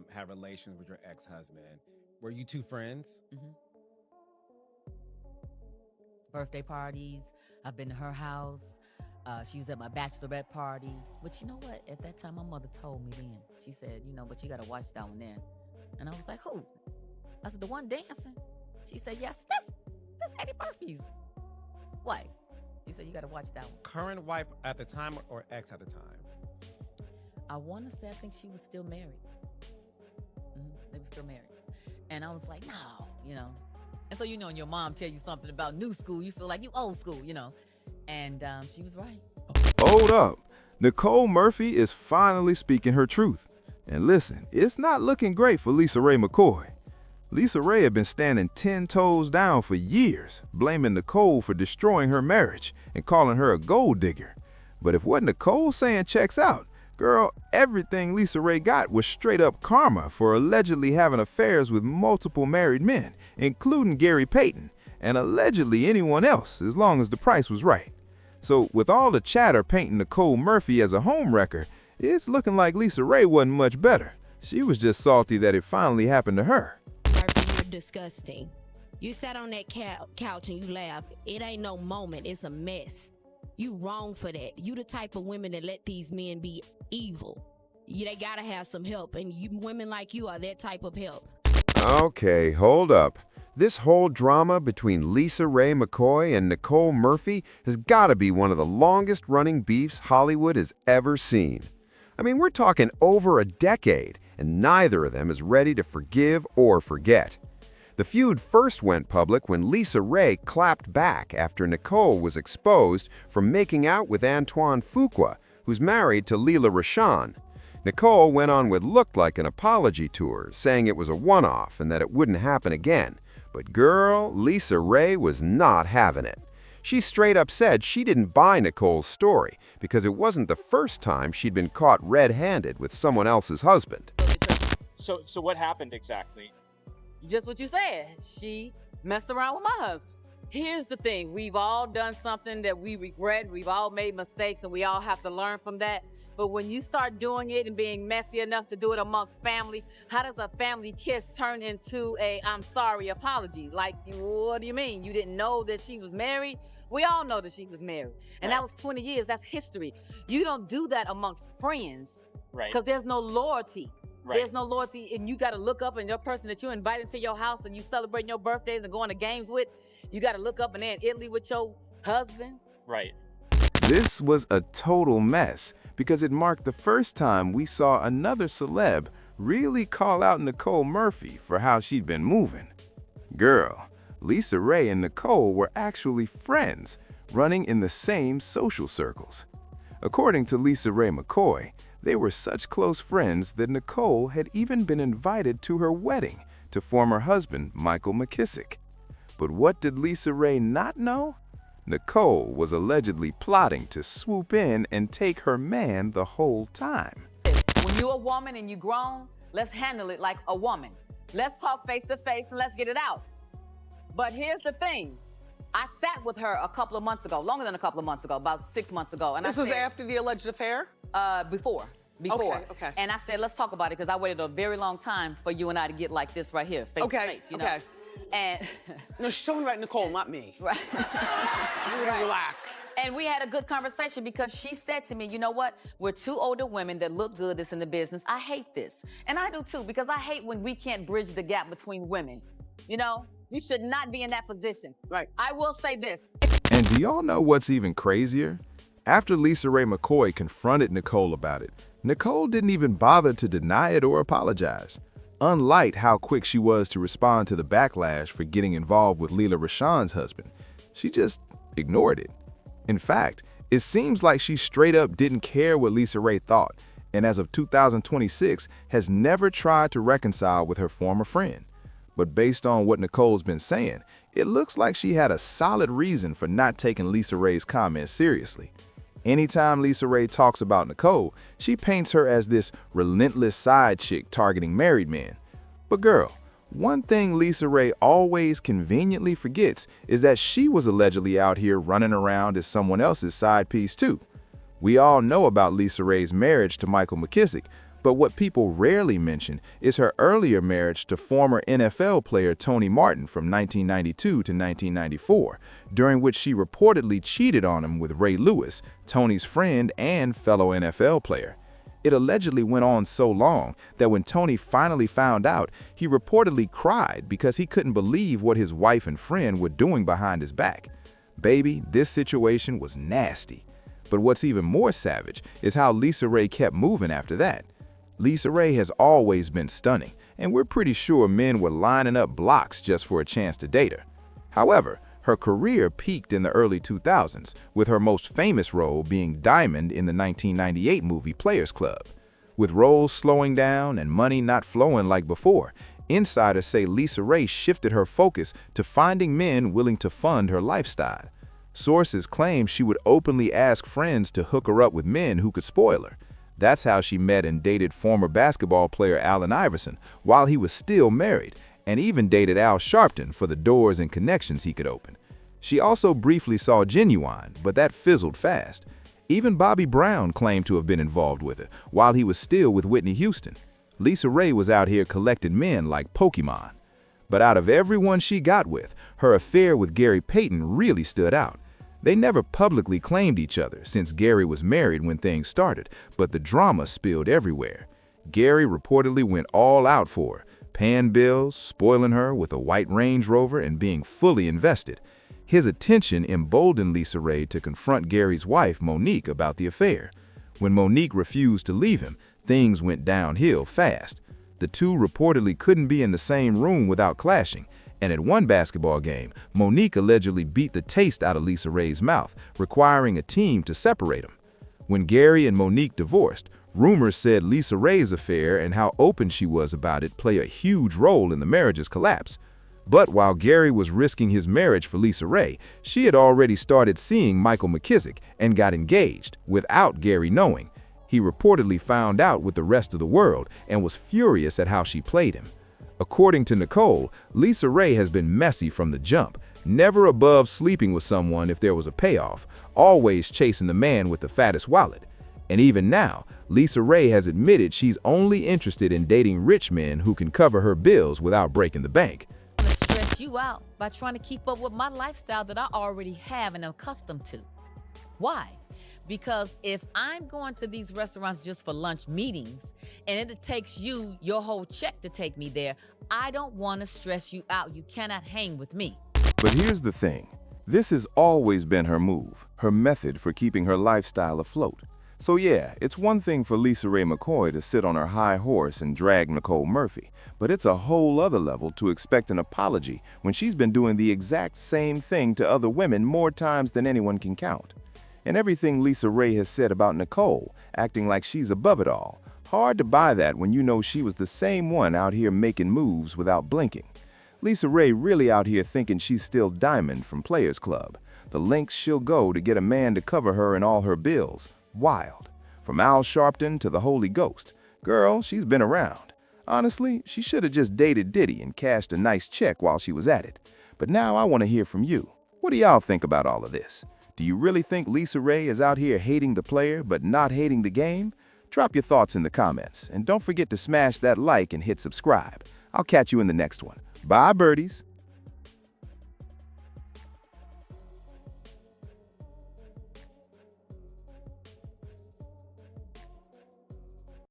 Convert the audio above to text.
had relations with your ex-husband. Were you two friends? Hmm. Birthday parties. I've been to her house. She was at my bachelorette party. But you know what? At that time, my mother told me then. She said, but you got to watch that one then. And I was like, who? I said, the one dancing. She said, yes, that's Eddie Murphy's wife. She said, you got to watch that one. Current wife at the time or ex at the time? I want to say, I think she was still married. They were still married. And I was like, no. And so, and your mom tell you something about new school, you feel like you old school, And she was right. Hold up. Nicole Murphy is finally speaking her truth. And listen, it's not looking great for Lisa Raye McCoy. Lisa Raye had been standing 10 toes down for years, blaming Nicole for destroying her marriage and calling her a gold digger. But if what Nicole's saying checks out, girl, everything Lisa Raye got was straight up karma for allegedly having affairs with multiple married men, including Gary Payton, and allegedly anyone else, as long as the price was right. So with all the chatter painting Nicole Murphy as a homewrecker, it's looking like Lisa Raye wasn't much better. She was just salty that it finally happened to her. Murphy, you're disgusting. You sat on that couch and you laughed. It ain't no moment, it's a mess. You wrong for that. You the type of women that let these men be evil. They gotta have some help, and women like you are that type of help. Okay, hold up. This whole drama between Lisa Raye McCoy and Nicole Murphy has got to be one of the longest-running beefs Hollywood has ever seen. I mean, we're talking over a decade, and neither of them is ready to forgive or forget. The feud first went public when Lisa Raye clapped back after Nicole was exposed for making out with Antoine Fuqua, who's married to Lela Rochon. Nicole went on what looked like an apology tour, saying it was a one-off and that it wouldn't happen again. But girl, Lisa Raye was not having it. She straight up said she didn't buy Nicole's story because it wasn't the first time she'd been caught red-handed with someone else's husband. So what happened exactly? Just what you said. She messed around with my husband. Here's the thing. We've all done something that we regret. We've all made mistakes, and we all have to learn from that. But when you start doing it and being messy enough to do it amongst family, how does a family kiss turn into a I'm sorry apology? Like, what do you mean? You didn't know that she was married? We all know that she was married. And that was 20 years. That's history. You don't do that amongst friends. Right. Because there's no loyalty. Right. There's no loyalty, and you got to look up, and your person that you invited to your house and you celebrating your birthdays and going to games with, you got to look up and they're in Italy with your husband. Right. This was a total mess because it marked the first time we saw another celeb really call out Nicole Murphy for how she'd been moving. Girl, Lisa Raye and Nicole were actually friends, running in the same social circles. According to Lisa Raye McCoy, they were such close friends that Nicole had even been invited to her wedding to former husband Michael McKissick. But what did Lisa Raye not know? Nicole was allegedly plotting to swoop in and take her man the whole time. When you're a woman and you grown, let's handle it like a woman. Let's talk face to face and let's get it out. But here's the thing. I sat with her a couple of months ago, longer than a couple of months ago, about 6 months ago. And This was after the alleged affair? Before. Okay. And I said, let's talk about it, because I waited a very long time for you and I to get like this right here, face to face, you know? And No, she's talking about Nicole, not me. right. Relax. And we had a good conversation because she said to me, you know what? We're two older women that look good that's in the business. I hate this. And I do too, because I hate when we can't bridge the gap between women. You know? You should not be in that position. Right. I will say this. And do y'all know what's even crazier? After Lisa Raye McCoy confronted Nicole about it, Nicole didn't even bother to deny it or apologize. Unlike how quick she was to respond to the backlash for getting involved with Lela Rochon's husband, she just ignored it. In fact, it seems like she straight up didn't care what Lisa Raye thought, and as of 2026 has never tried to reconcile with her former friend. But based on what Nicole's been saying, it looks like she had a solid reason for not taking Lisa Raye's comments seriously. Anytime Lisa Raye talks about Nicole, she paints her as this relentless side chick targeting married men. But girl, one thing Lisa Raye always conveniently forgets is that she was allegedly out here running around as someone else's side piece too. We all know about Lisa Raye's marriage to Michael McKissick, But what people rarely mention is her earlier marriage to former NFL player Tony Martin from 1992 to 1994, during which she reportedly cheated on him with Ray Lewis, Tony's friend and fellow NFL player. It allegedly went on so long that when Tony finally found out, he reportedly cried because he couldn't believe what his wife and friend were doing behind his back. Baby, this situation was nasty. But what's even more savage is how Lisa Raye kept moving after that. Lisa Raye has always been stunning, and we're pretty sure men were lining up blocks just for a chance to date her. However, her career peaked in the early 2000s, with her most famous role being Diamond in the 1998 movie Players Club. With roles slowing down and money not flowing like before, insiders say Lisa Raye shifted her focus to finding men willing to fund her lifestyle. Sources claim she would openly ask friends to hook her up with men who could spoil her. That's how she met and dated former basketball player Allen Iverson while he was still married, and even dated Al Sharpton for the doors and connections he could open. She also briefly saw Genuine, but that fizzled fast. Even Bobby Brown claimed to have been involved with her while he was still with Whitney Houston. Lisa Raye was out here collecting men like Pokemon. But out of everyone she got with, her affair with Gary Payton really stood out. They never publicly claimed each other since Gary was married when things started, but the drama spilled everywhere. Gary reportedly went all out for her, paying bills, spoiling her with a white Range Rover, and being fully invested. His attention emboldened Lisa Raye to confront Gary's wife, Monique, about the affair. When Monique refused to leave him, things went downhill fast. The two reportedly couldn't be in the same room without clashing, and at one basketball game, Monique allegedly beat the taste out of Lisa Raye's mouth, requiring a team to separate them. When Gary and Monique divorced, rumors said Lisa Raye's affair and how open she was about it play a huge role in the marriage's collapse. But while Gary was risking his marriage for Lisa Raye, she had already started seeing Michael McKissick and got engaged without Gary knowing. He reportedly found out with the rest of the world and was furious at how she played him. According to Nicole, Lisa Raye has been messy from the jump, never above sleeping with someone if there was a payoff, always chasing the man with the fattest wallet. And even now, Lisa Raye has admitted she's only interested in dating rich men who can cover her bills without breaking the bank. Stress you out by trying to keep up with my lifestyle that I already have and am accustomed to. Why? Because if I'm going to these restaurants just for lunch meetings and it takes you your whole check to take me there, I don't want to stress you out. You cannot hang with me. But here's the thing. This has always been her move, her method for keeping her lifestyle afloat. So yeah, it's one thing for Lisa Raye McCoy to sit on her high horse and drag Nicole Murphy, but it's a whole other level to expect an apology when she's been doing the exact same thing to other women more times than anyone can count. And everything Lisa Raye has said about Nicole, acting like she's above it all, hard to buy that when you know she was the same one out here making moves without blinking. Lisa Raye really out here thinking she's still Diamond from Players Club. The lengths she'll go to get a man to cover her and all her bills. Wild. From Al Sharpton to the Holy Ghost. Girl, she's been around. Honestly, she should have just dated Diddy and cashed a nice check while she was at it. But now I want to hear from you. What do y'all think about all of this? Do you really think Lisa Raye is out here hating the player but not hating the game? Drop your thoughts in the comments, and don't forget to smash that like and hit subscribe. I'll catch you in the next one. Bye, birdies.